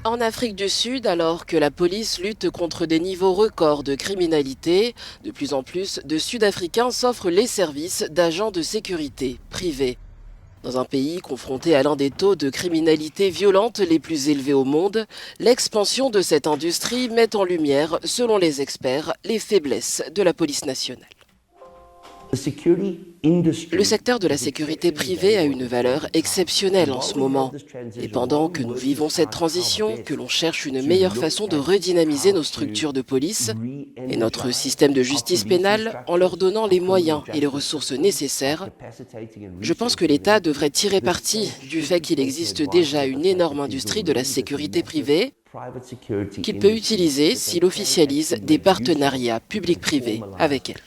En Afrique du Sud, alors que la police lutte contre des niveaux records de criminalité, de plus en plus de Sud-Africains s'offrent les services d'agents de sécurité privés. Dans un pays confronté à l'un des taux de criminalité violente les plus élevés au monde, l'expansion de cette industrie met en lumière, selon les experts, les faiblesses de la police nationale. Le secteur de la sécurité privée a une valeur exceptionnelle en ce moment. Et pendant que nous vivons cette transition, que l'on cherche une meilleure façon de redynamiser nos structures de police et notre système de justice pénale en leur donnant les moyens et les ressources nécessaires, je pense que l'État devrait tirer parti du fait qu'il existe déjà une énorme industrie de la sécurité privée qu'il peut utiliser s'il officialise des partenariats publics-privés avec elle.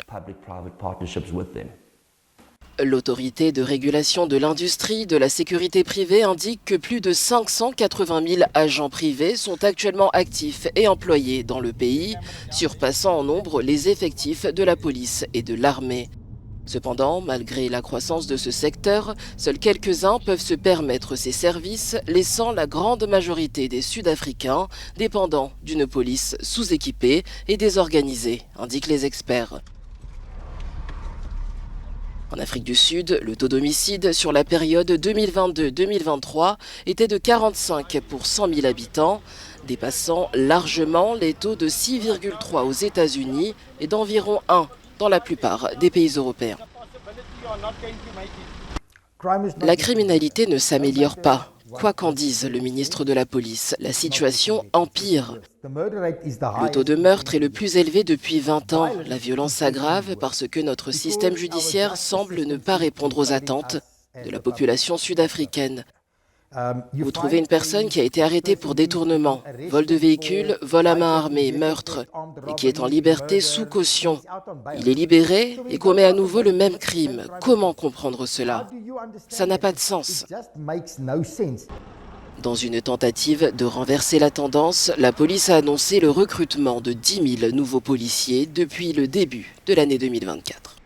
L'autorité de régulation de l'industrie de la sécurité privée indique que plus de 580 000 agents privés sont actuellement actifs et employés dans le pays, surpassant en nombre les effectifs de la police et de l'armée. Cependant, malgré la croissance de ce secteur, seuls quelques-uns peuvent se permettre ces services, laissant la grande majorité des Sud-Africains dépendants d'une police sous-équipée et désorganisée, indiquent les experts. En Afrique du Sud, le taux d'homicide sur la période 2022-2023 était de 45 pour 100 000 habitants, dépassant largement les taux de 6,3 aux États-Unis et d'environ 1 dans la plupart des pays européens. La criminalité ne s'améliore pas. Quoi qu'en dise le ministre de la Police, la situation empire. Le taux de meurtre est le plus élevé depuis 20 ans. La violence s'aggrave parce que notre système judiciaire semble ne pas répondre aux attentes de la population sud-africaine. Vous trouvez une personne qui a été arrêtée pour détournement, vol de véhicule, vol à main armée, meurtre, et qui est en liberté sous caution. Il est libéré et commet à nouveau le même crime. Comment comprendre cela? Ça n'a pas de sens. Dans une tentative de renverser la tendance, la police a annoncé le recrutement de 10 000 nouveaux policiers depuis le début de l'année 2024.